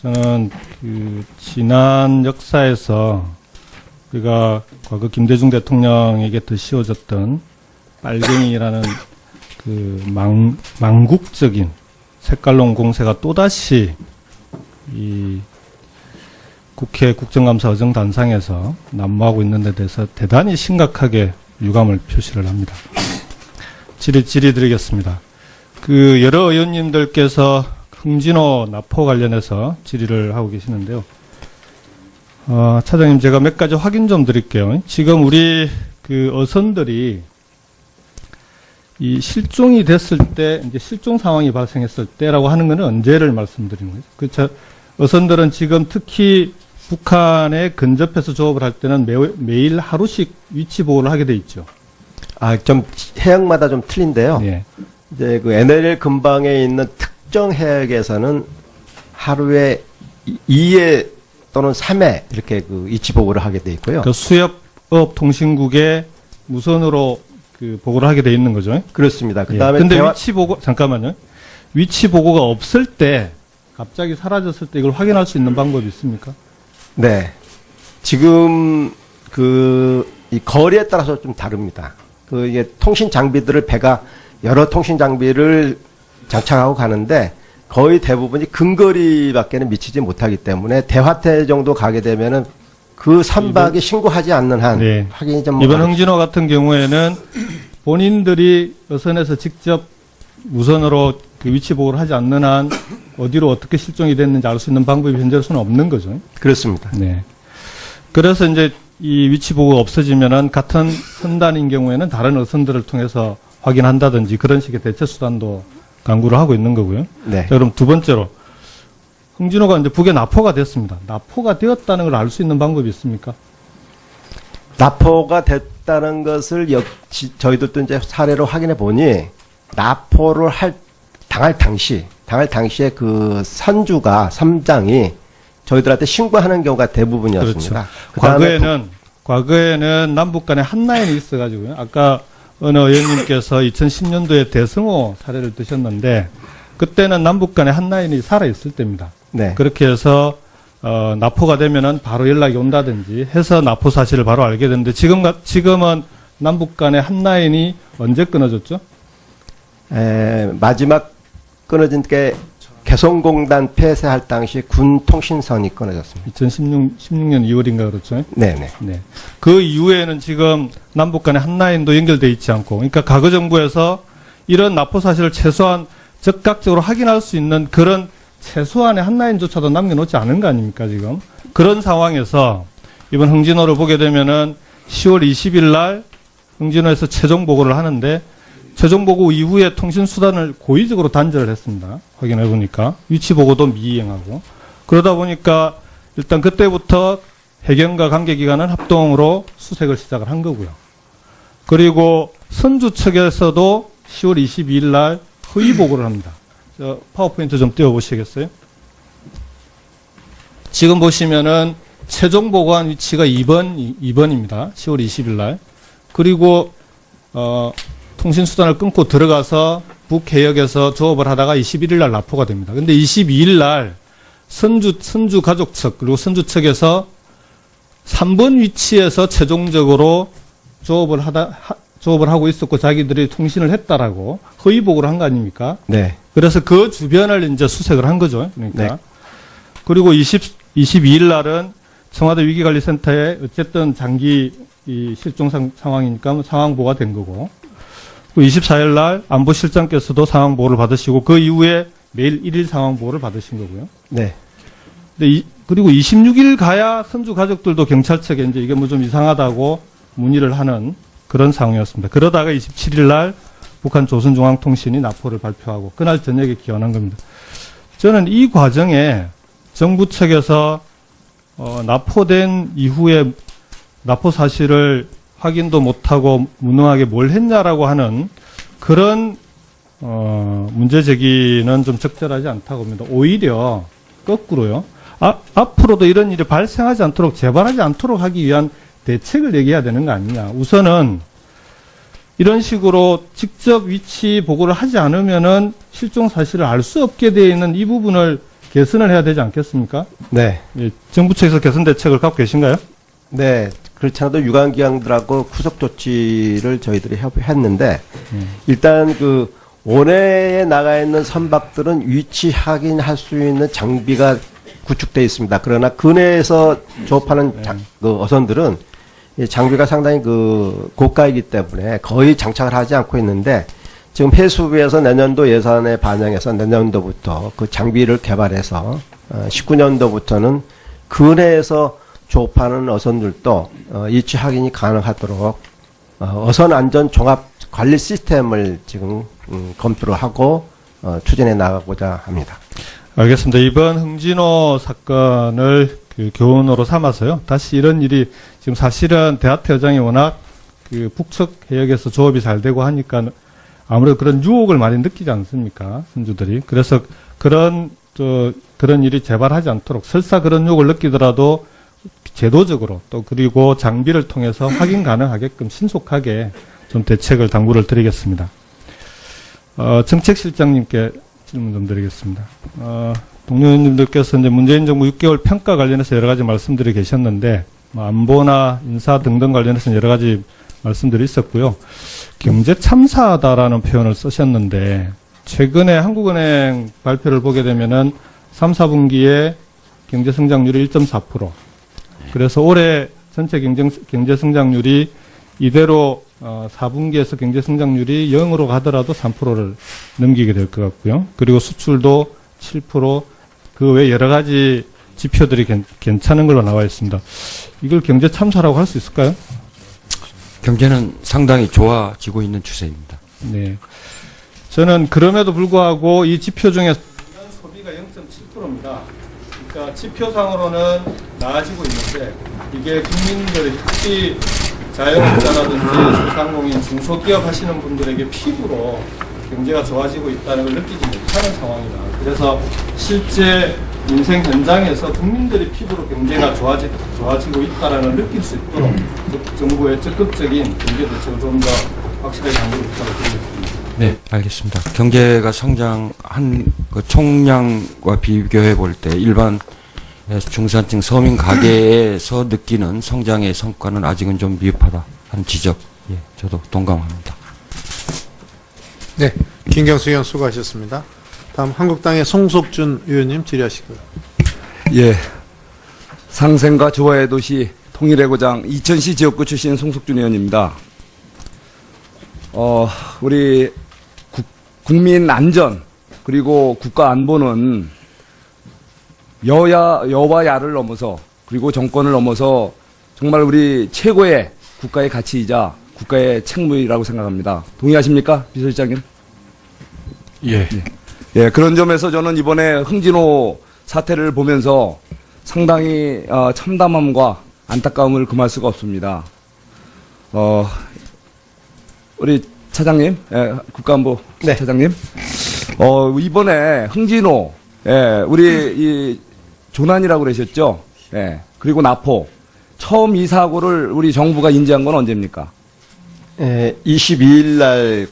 저는 지난 역사에서 우리가 과거 김대중 대통령에게 더 씌워졌던 빨갱이라는 망국적인 색깔론 공세가 또다시 이 국회 국정감사 의정단상에서 난무하고 있는 데 대해서 대단히 심각하게 유감을 표시를 합니다. 질의드리겠습니다. 여러 의원님들께서 흥진호 납포 관련해서 질의를 하고 계시는데요. 차장님, 제가 몇 가지 확인 좀 드릴게요. 지금 우리 어선들이 이 실종이 됐을 때, 이제 실종 상황이 발생했을 때라고 하는 것은 언제를 말씀드리는 거죠? 그렇죠. 어선들은 지금 특히 북한에 근접해서 조업을 할 때는 매일 하루씩 위치 보고를 하게 돼 있죠. 좀 해역마다 좀 틀린데요. 예. 이제 NLL 근방에 있는 특정 해역에서는 하루에 2회 또는 3회 이렇게 위치 보고를 하게 돼 있고요. 수협업 통신국에 무선으로 보고를 하게 돼 있는 거죠. 그렇습니다. 그다음에 근데 위치 보고, 잠깐만요. 위치 보고가 없을 때, 갑자기 사라졌을 때 이걸 확인할 수 있는 방법이 있습니까? 네. 지금 이 거리에 따라서 좀 다릅니다. 이게 통신 장비들을 배가 여러 통신 장비를 장착하고 가는데 거의 대부분이 근거리밖에는 미치지 못하기 때문에 대화태 정도 가게 되면은 그 선박이 신고하지 않는 한 네. 확인이 좀 이번 흥진호 같은 경우에는 본인들이 어선에서 직접 무선으로 위치 보고를 하지 않는 한 어디로 어떻게 실종이 됐는지 알 수 있는 방법이 현재로서는 없는 거죠. 그렇습니다. 네. 그래서 이제 이 위치 보고가 없어지면은 같은 선단인 경우에는 다른 어선들을 통해서 확인한다든지 그런 식의 대체 수단도 강구를 하고 있는 거고요. 네. 자, 그럼 두 번째로 흥진호가 이제 북에 납포가 됐습니다. 납포가 되었다는 걸 알 수 있는 방법이 있습니까? 납포가 됐다는 것을 저희들도 이제 사례로 확인해 보니 납포를 당할 당시에 그 선장이 저희들한테 신고하는 경우가 대부분이었습니다. 그렇죠. 과거에는 남북 간에 한라인이 있어가지고요. 아까 어느 의원님께서 2010년도에 대성호 사례를 드셨는데 그때는 남북 간에 한라인이 살아있을 때입니다. 네. 그렇게 해서 납포가 되면은 바로 연락이 온다든지 해서 납포 사실을 바로 알게 되는데 지금은 남북 간에 한라인이 언제 끊어졌죠? 마지막 끊어진 게 개성공단 폐쇄할 당시 군 통신선이 끊어졌습니다. 2016년 2월인가 그렇죠? 네네. 네. 그 이후에는 지금 남북 간에 한라인도 연결돼 있지 않고, 그러니까 과거 정부에서 이런 납포 사실을 최소한 즉각적으로 확인할 수 있는 그런 최소한의 한라인조차도 남겨놓지 않은 거 아닙니까, 지금? 그런 상황에서 이번 흥진호를 보게 되면은 10월 20일 날 흥진호에서 최종 보고를 하는데 최종 보고 이후에 통신 수단을 고의적으로 단절을 했습니다. 확인해 보니까 위치 보고도 미이행하고 그러다 보니까 일단 그때부터 해경과 관계기관은 합동으로 수색을 시작을 한 거고요. 그리고 선주 측에서도 10월 22일 날 허위 보고를 합니다. 파워포인트 좀 띄워보시겠어요? 지금 보시면은 최종 보고한 위치가 2번입니다. 10월 20일 날. 그리고 통신수단을 끊고 들어가서 북해역에서 조업을 하다가 21일 날 납포가 됩니다. 근데 22일 날 선주 가족 측 그리고 선주 측에서 3번 위치에서 최종적으로 조업을 하고 있었고 자기들이 통신을 했다라고 허위 보고를 한 거 아닙니까? 네. 그래서 그 주변을 이제 수색을 한 거죠. 그러니까. 네. 그리고 22일 날은 청와대 위기관리센터에 어쨌든 장기 실종 상황이니까 상황 보고가 된 거고. 24일 날 안보실장께서도 상황 보고를 받으시고 그 이후에 매일 1일 상황 보고를 받으신 거고요. 네. 근데 그리고 26일 가야 선주 가족들도 경찰 측에 이제 이게 뭐 좀 이상하다고 문의를 하는 그런 상황이었습니다. 그러다가 27일 날 북한 조선중앙통신이 납포를 발표하고 그날 저녁에 기원한 겁니다. 저는 이 과정에 정부 측에서 납포된 이후에 납포 사실을 확인도 못하고 무능하게 뭘 했냐라고 하는 그런 문제 제기는 좀 적절하지 않다고 봅니다. 오히려 거꾸로요. 앞으로도 이런 일이 발생하지 않도록 재발하지 않도록 하기 위한 대책을 얘기해야 되는 거 아니냐. 우선은 이런 식으로 직접 위치 보고를 하지 않으면은 실종 사실을 알 수 없게 되어 있는 이 부분을 개선을 해야 되지 않겠습니까? 네. 예, 정부 측에서 개선 대책을 갖고 계신가요? 네. 그렇지 않아도 유관기관들하고 후속 조치를 저희들이 했는데, 일단 그, 원외에 나가 있는 선박들은 위치 확인할 수 있는 장비가 구축되어 있습니다. 그러나 근해에서 조업하는 그 어선들은 이 장비가 상당히 그 고가이기 때문에 거의 장착을 하지 않고 있는데, 지금 해수부에서 내년도 예산에 반영해서 내년도부터 그 장비를 개발해서 19년도부터는 근해에서 조업하는 어선들도 위치 확인이 가능하도록 어선 안전 종합 관리 시스템을 지금 검토를 하고 추진해 나가고자 합니다. 알겠습니다. 이번 흥진호 사건을 그 교훈으로 삼아서요. 다시 이런 일이 지금 사실은 대하태 여장이 워낙 그 북측 해역에서 조업이 잘 되고 하니까 아무래도 그런 유혹을 많이 느끼지 않습니까? 선주들이. 그래서 그런 일이 재발하지 않도록 설사 그런 유혹을 느끼더라도 제도적으로 또 그리고 장비를 통해서 확인 가능하게끔 신속하게 좀 대책을 당부를 드리겠습니다. 정책실장님께 질문 좀 드리겠습니다. 동료 의원님들께서 이제 문재인 정부 6개월 평가 관련해서 여러 가지 말씀들이 계셨는데, 안보나 인사 등등 관련해서 여러 가지 말씀들이 있었고요. 경제 참사다라는 표현을 쓰셨는데, 최근에 한국은행 발표를 보게 되면은 3, 4분기에 경제 성장률이 1.4%. 그래서 올해 전체 경제 성장률이 이대로 4분기에서 경제 성장률이 0으로 가더라도 3%를 넘기게 될 것 같고요. 그리고 수출도 7%, 그 외 여러 가지 지표들이 괜찮은 걸로 나와 있습니다. 이걸 경제 참사라고 할 수 있을까요? 경제는 상당히 좋아지고 있는 추세입니다. 네. 저는 그럼에도 불구하고 이 지표 중에 소비가 0.7%입니다. 그러니까 지표상으로는 나아지고 있는데 이게 국민들이 특히 자영업자라든지 소상공인, 중소기업 하시는 분들에게 피부로 경제가 좋아지고 있다는 걸 느끼지 못하는 상황이다. 그래서 실제 인생 현장에서 국민들이 피부로 경제가 좋아지고 있다는 걸 느낄 수 있도록 정부의 적극적인 경제 대책을 좀 더 확실하게 당부를 부탁드리겠습니다. 네, 알겠습니다. 경제가 성장한 그 총량과 비교해 볼 때 일반 중산층 서민 가계에서 느끼는 성장의 성과는 아직은 좀 미흡하다 하는 지적, 예, 저도 동감합니다. 네, 김경수 의원 수고하셨습니다. 다음 한국당의 송석준 의원님 질의하시고요. 예, 상생과 조화의 도시 통일의 고장 이천시 지역구 출신 송석준 의원입니다. 우리 국민 안전 그리고 국가 안보는 여와 야를 넘어서 그리고 정권을 넘어서 정말 우리 최고의 국가의 가치이자 국가의 책무이라고 생각합니다. 동의하십니까, 비서실장님? 예. 예, 그런 점에서 저는 이번에 흥진호 사태를 보면서 상당히 참담함과 안타까움을 금할 수가 없습니다. 우리 차장님, 예, 국가안보 네. 차장님, 이번에 흥진호, 예, 우리 이 조난이라고 그러셨죠? 예, 그리고 나포 처음 이 사고를 우리 정부가 인지한 건 언제입니까? 22일 날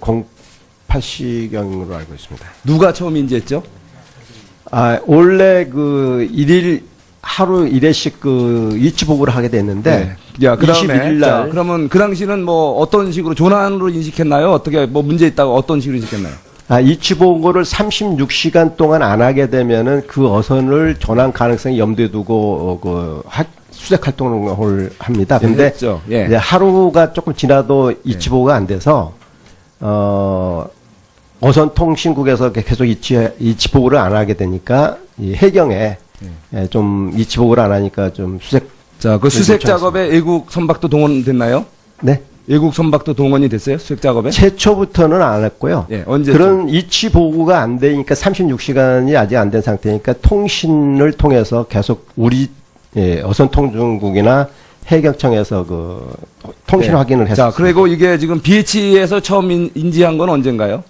08시경으로 알고 있습니다. 누가 처음 인지했죠? 원래 그 하루 1회씩 그 위치 보고를 하게 됐는데, 네. 야, 그다음에 21일 날. 자, 그러면 그 당시는 뭐 어떤 식으로 조난으로 인식했나요? 어떻게 뭐 문제 있다고 어떤 식으로 인식했나요? 위치 보고를 36시간 동안 안 하게 되면은 그 어선을 조난 가능성이 염두에 두고 수색 활동을 합니다. 네, 근데 했죠. 예. 이제 하루가 조금 지나도 위치 보고가 안 돼서 어선 통신국에서 계속 위치 보고를 안 하게 되니까 이 해경에 좀 위치 보고를 안 하니까 좀 수색. 자, 그 수색 작업에 외국 선박도 동원됐나요? 네. 외국 선박도 동원이 됐어요? 수색 작업에? 최초부터는 안 했고요. 예, 언제? 그런 위치 보고가 안 되니까 36시간이 아직 안 된 상태니까 통신을 통해서 계속 우리 어선 통중국이나 해경청에서 그 통신 네. 확인을 했어요. 자, 그리고 이게 지금 BH에서 처음 인지한 건 언젠가요?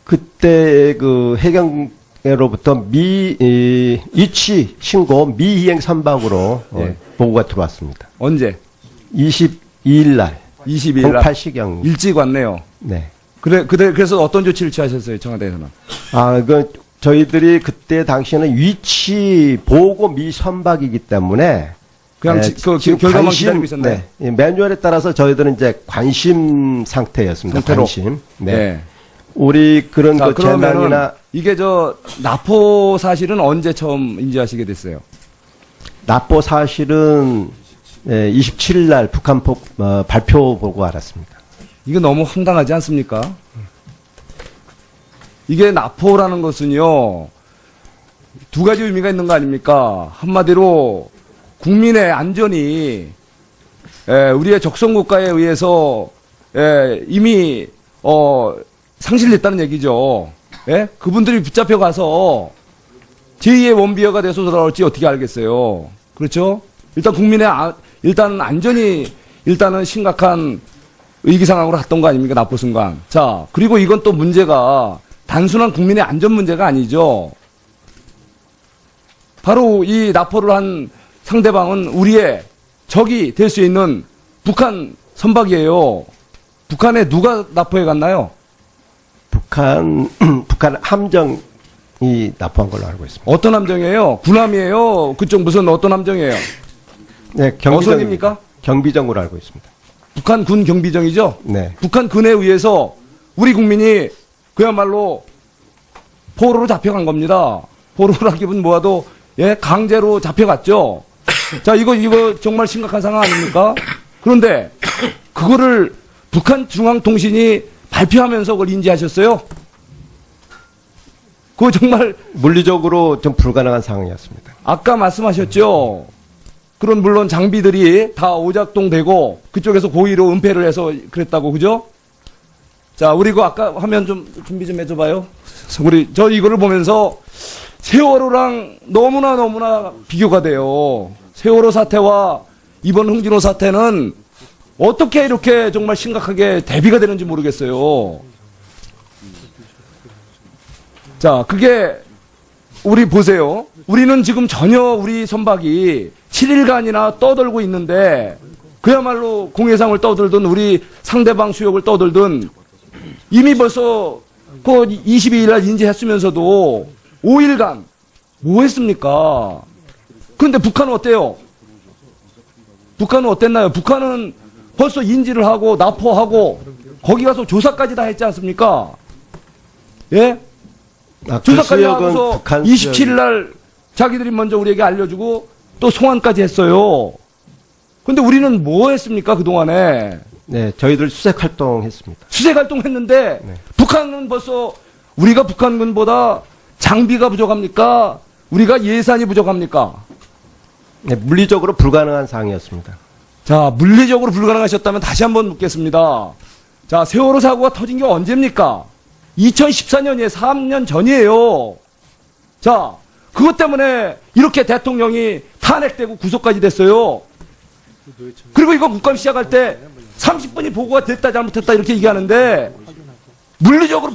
그때 그 해경으로부터 위치 신고 미이행 선박으로 보고가 들어왔습니다. 언제? 22일 날 22일 날 08시경. 일찍 왔네요. 네. 그래서 어떤 조치를 취하셨어요, 청와대에서는? 저희들이 그때 당시에는 위치 보고 미선박이기 때문에 그냥 지금 결과만 기다리고 있었나요? 네, 매뉴얼에 따라서 저희들은 이제 관심 상태였습니다. 상태로. 관심. 네. 네. 우리 그런 자, 그 그러면은 재난이나 이게 납포 사실은 언제 처음 인지하시게 됐어요? 납보 사실은 27일 날 북한폭 발표 보고 알았습니다. 이거 너무 황당하지 않습니까? 이게 납포라는 것은요, 두 가지 의미가 있는 거 아닙니까? 한마디로 국민의 안전이 우리의 적성국가에 의해서 이미 상실됐다는 얘기죠. 예? 그분들이 붙잡혀 가서 제2의 원비어가 돼서 돌아올지 어떻게 알겠어요. 그렇죠? 일단 국민의 일단 안전이 일단은 심각한 위기 상황으로 갔던 거 아닙니까? 납포 순간. 자, 그리고 이건 또 문제가 단순한 국민의 안전 문제가 아니죠. 바로 이 납포를 한 상대방은 우리의 적이 될 수 있는 북한 선박이에요. 북한에 누가 납포해 갔나요? 북한 함정이 납포한 걸로 알고 있습니다. 어떤 함정이에요? 군함이에요? 그쪽 무슨 어떤 함정이에요? 네, 어선입니까? 경비정으로 알고 있습니다. 북한 군 경비정이죠? 네. 북한 군에 의해서 우리 국민이 그야말로 포로로 잡혀간 겁니다. 포로라기보다는 뭐라도 강제로 잡혀갔죠. 자, 이거 정말 심각한 상황 아닙니까? 그런데 그거를 북한 중앙통신이 발표하면서 그걸 인지하셨어요? 그거 정말 물리적으로 좀 불가능한 상황이었습니다. 아까 말씀하셨죠. 그런 물론 장비들이 다 오작동되고 그쪽에서 고의로 은폐를 해서 그랬다고, 그죠? 자, 우리 그 아까 화면 좀 준비 좀 해줘봐요. 저 이거를 보면서 세월호랑 너무나 비교가 돼요. 세월호 사태와 이번 흥진호 사태는 어떻게 이렇게 정말 심각하게 대비가 되는지 모르겠어요. 자, 그게 우리 보세요. 우리는 지금 전혀 우리 선박이 7일간이나 떠들고 있는데 그야말로 공해상을 떠들든 우리 상대방 수역을 떠들든 이미 벌써 그 22일 날 인지했으면서도 5일간 뭐 했습니까? 그런데 북한은 어때요? 북한은 어땠나요? 북한은 벌써 인지를 하고 납포하고 거기 가서 조사까지 다 했지 않습니까? 예? 그 조사까지 수역은 하고서 북한 27일 날 자기들이 먼저 우리에게 알려주고 또 송환까지 했어요. 근데 우리는 뭐 했습니까? 그동안에. 네, 저희들 수색 활동했습니다. 수색 활동했는데 네. 북한은 벌써 우리가 북한군보다 장비가 부족합니까? 우리가 예산이 부족합니까? 네, 물리적으로 불가능한 상황이었습니다. 자, 물리적으로 불가능하셨다면 다시 한번 묻겠습니다. 자, 세월호 사고가 터진 게 언제입니까? 2014년이에요. 3년 전이에요. 자, 그것 때문에 이렇게 대통령이 탄핵되고 구속까지 됐어요. 그리고 이거 국감 시작할 때 30분이 보고가 됐다 잘못했다 이렇게 얘기하는데 물리적으로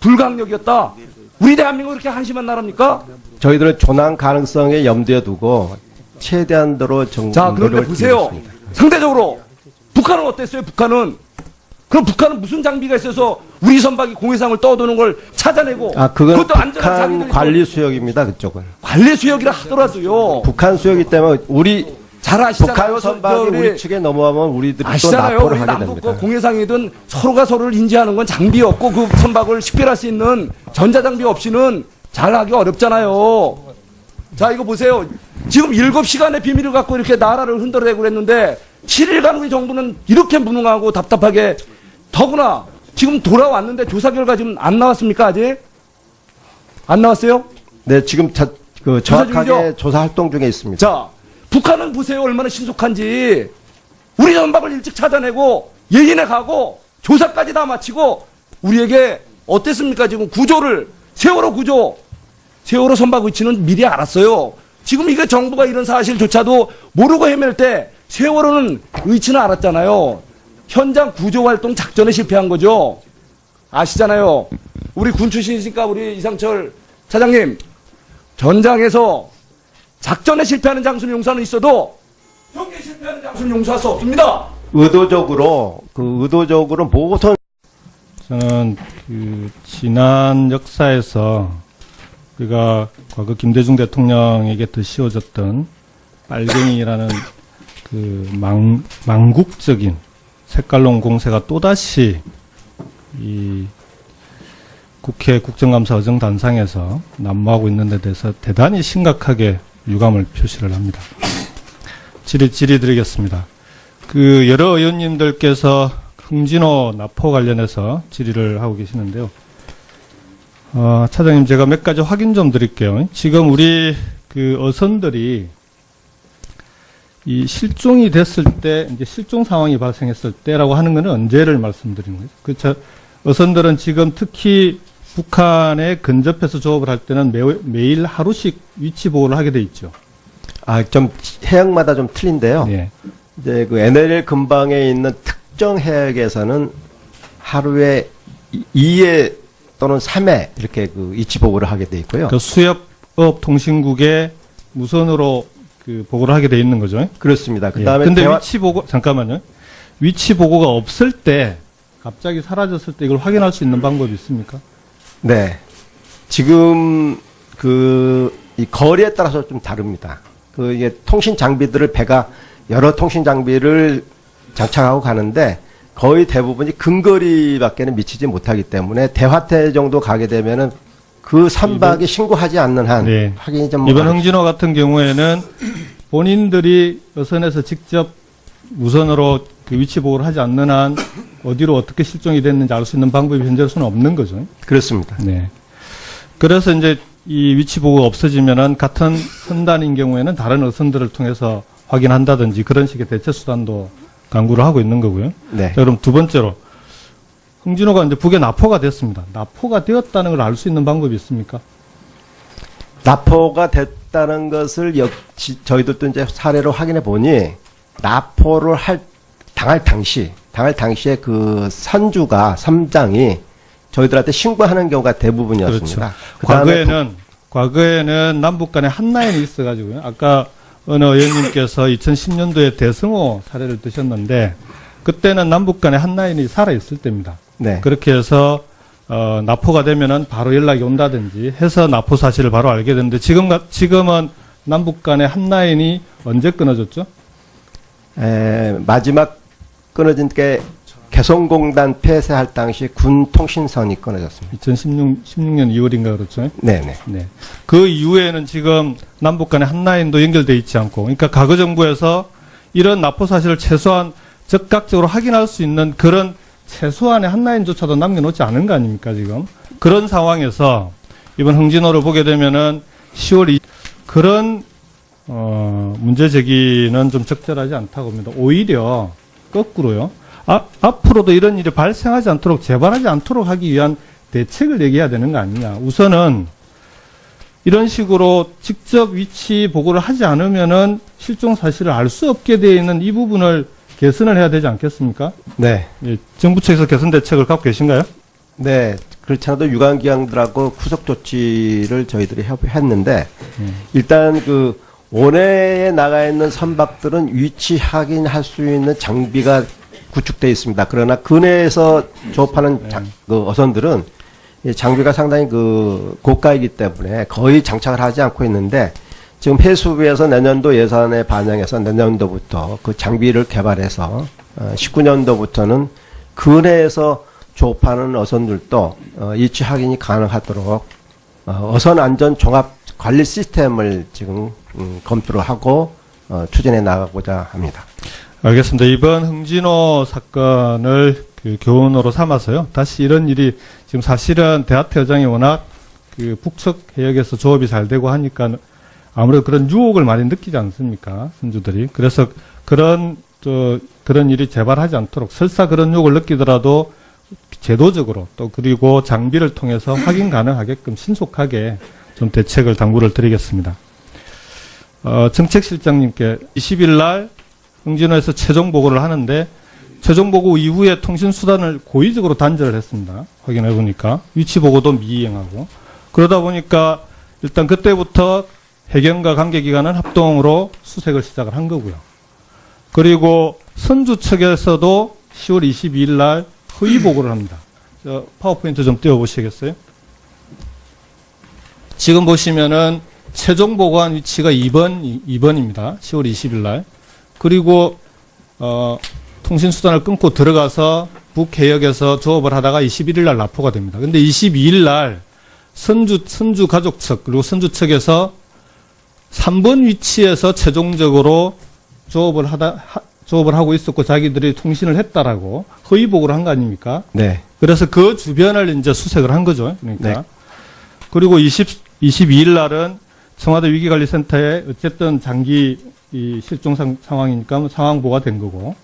불강력이었다. 우리 대한민국 이렇게 한심한 나라입니까? 저희들은 조난 가능성에 염두에 두고 최대한도로 자, 그런데 노력을 보세요. 기울였습니다. 상대적으로 북한은 어땠어요? 북한은 그럼 북한은 무슨 장비가 있어서 우리 선박이 공해상을 떠도는 걸 찾아내고 그건 그것도 안전한 북한 장비들이 관리 수역입니다. 그쪽은 관리 수역이라 하더라도요. 북한 수역이기 때문에 우리 잘 아시잖아요. 북한 선박이 우리 측에 넘어가면 우리들이 또 아시잖아요. 납포를 우리 하게 남북 됩니다. 그 공해상이든 서로가 서로를 인지하는 건 장비 없고 그 선박을 식별할 수 있는 전자장비 없이는 잘하기 어렵잖아요. 자, 이거 보세요. 지금 7시간의 비밀을 갖고 이렇게 나라를 흔들어대고 그랬는데 7일간 우리 정부는 이렇게 무능하고 답답하게 더구나 지금 돌아왔는데 조사 결과 지금 안 나왔습니까? 아직? 안 나왔어요? 네, 지금 중이죠? 정확하게 조사 활동 중에 있습니다. 자, 북한은 보세요. 얼마나 신속한지. 우리 선박을 일찍 찾아내고 예인에 가고 조사까지 다 마치고 우리에게 어땠습니까? 지금 구조를 세월호 구조 세월호 선박 위치는 미리 알았어요. 지금 이게 정부가 이런 사실조차도 모르고 헤맬 때 세월호는 위치는 알았잖아요. 현장 구조 활동 작전에 실패한 거죠. 아시잖아요. 우리 군 출신이시니까 우리 이상철 차장님 전장에서 작전에 실패하는 장수는 용서는 있어도 경기에 실패하는 장수는 용서할 수 없습니다. 의도적으로 모든 저는 지난 역사에서 우리가 과거 김대중 대통령에게 더 씌워졌던 빨갱이라는 그 망국적인 색깔론 공세가 또다시 이 국회 국정감사 의정단상에서 난무하고 있는 데 대해서 대단히 심각하게 유감을 표시를 합니다. 질의드리겠습니다. 그 여러 의원님들께서 흥진호 납포 관련해서 질의를 하고 계시는데요. 차장님, 제가 몇 가지 확인 좀 드릴게요. 지금 우리 그 어선들이 이 실종이 됐을 때, 이제 실종 상황이 발생했을 때라고 하는 것은 언제를 말씀드리는 거죠? 그렇죠. 어선들은 지금 특히 북한에 근접해서 조업을 할 때는 매일 하루씩 위치 보고를 하게 돼 있죠. 좀 해역마다 좀 틀린데요. 네. 이제 그 NLL 근방에 있는 특정 해역에서는 하루에 2회 또는 3회 이렇게 그 위치 보고를 하게 돼 있고요. 그 수협업 통신국에 무선으로 그 보고를 하게 돼 있는 거죠. 그렇습니다. 그 예. 다음에 근데 위치 보고, 잠깐만요. 위치 보고가 없을 때, 갑자기 사라졌을 때 이걸 확인할 수 있는 방법이 있습니까? 네. 지금 이 거리에 따라서 좀 다릅니다. 이게 통신 장비들을 배가 여러 통신 장비를 장착하고 가는데 거의 대부분이 근거리밖에는 미치지 못하기 때문에 대화태 정도 가게 되면은 그 선박이 신고하지 않는 한 네. 확인이 좀 이번 흥진호 같은 경우에는 본인들이 어선에서 직접 무선으로 그 위치 보고를 하지 않는 한 어디로 어떻게 실종이 됐는지 알 수 있는 방법이 현재로서는 없는 거죠. 그렇습니다. 네. 그래서 이제 이 위치 보고가 없어지면은 같은 선단인 경우에는 다른 어선들을 통해서 확인한다든지 그런 식의 대체 수단도 강구를 하고 있는 거고요. 네. 자, 그럼 두 번째로 흥진호가 이제 북에 납포가 됐습니다. 납포가 되었다는 걸 알 수 있는 방법이 있습니까? 납포가 됐다는 것을 저희들도 이제 사례로 확인해 보니 납포를 당할 당시에 그 선주가 선장이 저희들한테 신고하는 경우가 대부분이었습니다. 그렇죠. 과거에는 남북 간에 한라인이 있어가지고요. 아까 어느 의원님께서 2010년도에 대승호 사례를 드셨는데 그때는 남북 간에 한라인이 살아있을 때입니다. 네. 그렇게 해서 납포가 되면은 바로 연락이 온다든지 해서 납포 사실을 바로 알게 되는데 지금은 남북 간의 한라인이 언제 끊어졌죠? 마지막 끊어진 게 개성공단 폐쇄할 당시 군 통신선이 끊어졌습니다. 2016년 2월인가 그렇죠? 네네. 네. 그 이후에는 지금 남북 간의 한라인도 연결돼 있지 않고, 그러니까 과거 정부에서 이런 납포 사실을 최소한 즉각적으로 확인할 수 있는 그런 최소한의 한라인조차도 남겨놓지 않은 거 아닙니까, 지금? 그런 상황에서 이번 흥진호를 보게 되면은 10월 그런, 문제 제기는 좀 적절하지 않다고 봅니다. 오히려 거꾸로요. 앞으로도 이런 일이 발생하지 않도록, 재발하지 않도록 하기 위한 대책을 얘기해야 되는 거 아니냐. 우선은 이런 식으로 직접 위치 보고를 하지 않으면은 실종 사실을 알 수 없게 되어 있는 이 부분을 개선을 해야 되지 않겠습니까? 네. 예, 정부 측에서 개선 대책을 갖고 계신가요? 네. 그렇지 않아도 유관기관들하고 후속 조치를 저희들이 했는데, 일단 원해에 나가 있는 선박들은 위치 확인할 수 있는 장비가 구축되어 있습니다. 그러나 근해에서 조업하는 어선들은 이 장비가 상당히 고가이기 때문에 거의 장착을 하지 않고 있는데, 지금 해수부에서 내년도 예산에 반영해서 내년도부터 그 장비를 개발해서 19년도부터는 근해에서 조업하는 어선들도 위치 확인이 가능하도록 어선 안전 종합 관리 시스템을 지금 검토를 하고 추진해 나가고자 합니다. 알겠습니다. 이번 흥진호 사건을 교훈으로 삼아서요. 다시 이런 일이 지금 사실은 대하태 여장이 워낙 북측 해역에서 조업이 잘 되고 하니까 아무래도 그런 유혹을 많이 느끼지 않습니까? 선주들이. 그래서 그런 일이 재발하지 않도록 설사 그런 유혹을 느끼더라도 제도적으로 또 그리고 장비를 통해서 확인 가능하게끔 신속하게 좀 대책을 당부를 드리겠습니다. 정책실장님께 20일 날 흥진호에서 최종 보고를 하는데 최종 보고 이후에 통신수단을 고의적으로 단절을 했습니다. 확인해 보니까 위치 보고도 미이행하고 그러다 보니까 일단 그때부터 해경과 관계기관은 합동으로 수색을 시작을 한 거고요. 그리고 선주 측에서도 10월 22일 날 허위 보고를 합니다. 파워포인트 좀 띄워보시겠어요? 지금 보시면은 최종 보고한 위치가 2번입니다. 10월 20일 날. 그리고 통신수단을 끊고 들어가서 북해역에서 조업을 하다가 21일 날 납포가 됩니다. 근데 22일 날 선주 가족 측 그리고 선주 측에서 3번 위치에서 최종적으로 조업을 하고 있었고 자기들이 통신을 했다라고 허위 보고를 한 거 아닙니까? 네. 그래서 그 주변을 이제 수색을 한 거죠. 그러니까. 네. 그리고 22일 날은 청와대 위기관리센터에 어쨌든 장기 실종 상황이니까 상황 보고가 된 거고.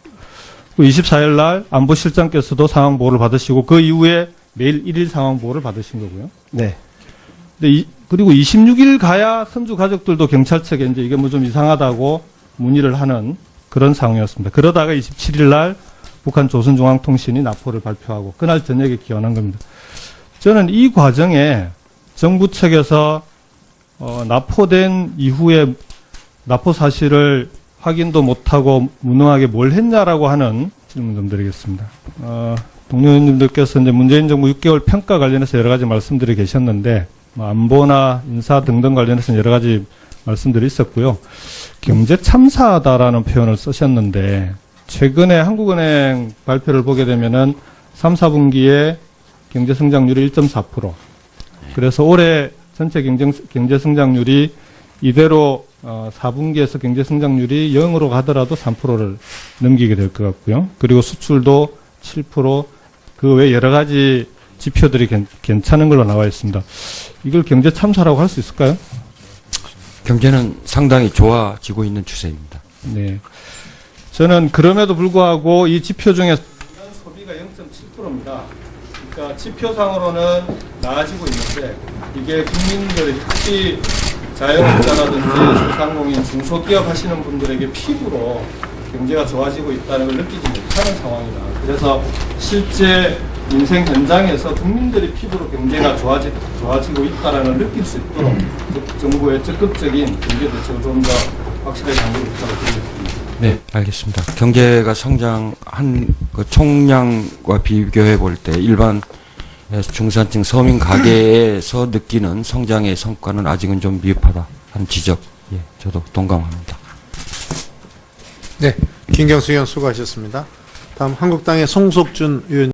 24일 날 안보실장께서도 상황 보고를 받으시고 그 이후에 매일 1일 상황 보고를 받으신 거고요. 네. 근데 그리고 26일 가야 선주 가족들도 경찰청에 이제 이게 뭐 좀 이상하다고 문의를 하는 그런 상황이었습니다. 그러다가 27일 날 북한 조선중앙통신이 납포를 발표하고 그날 저녁에 기원한 겁니다. 저는 이 과정에 정부 측에서 납포된 이후에 납포 사실을 확인도 못하고 무능하게 뭘 했냐라고 하는 질문 좀 드리겠습니다. 동료 의원님들께서 이제 문재인 정부 6개월 평가 관련해서 여러 가지 말씀들이 계셨는데 뭐 안보나 인사 등등 관련해서 여러 가지 말씀들이 있었고요. 경제 참사다라는 표현을 쓰셨는데 최근에 한국은행 발표를 보게 되면은 3, 4분기에 경제 성장률이 1.4%. 그래서 올해 전체 경제 성장률이 이대로 4분기에서 경제 성장률이 0으로 가더라도 3%를 넘기게 될 것 같고요. 그리고 수출도 7%, 그 외 여러 가지 지표들이 괜찮은 걸로 나와 있습니다. 이걸 경제 참사라고 할 수 있을까요? 경제는 상당히 좋아지고 있는 추세입니다. 네. 저는 그럼에도 불구하고 이 지표 중에 소비가 0.7%입니다. 그러니까 지표상으로는 나아지고 있는데 이게 국민들의 특히 자영업자라든지 소상공인, 중소기업 하시는 분들에게 피부로 경제가 좋아지고 있다는 걸 느끼지 못하는 상황이다. 그래서 실제 인생 현장에서 국민들이 피부로 경제가 좋아지고 있다는 걸 느낄 수 있도록 정부의 적극적인 경제 대책을 좀 더 확실하게 강조를 부탁드리겠습니다. 네, 알겠습니다. 경제가 성장한 그 총량과 비교해 볼 때 일반 중산층 서민 가계에서 느끼는 성장의 성과는 아직은 좀 미흡하다 하는 지적, 예, 저도 동감합니다. 네. 김경수 의원 수고하셨습니다. 다음 한국당의 송석준 의원.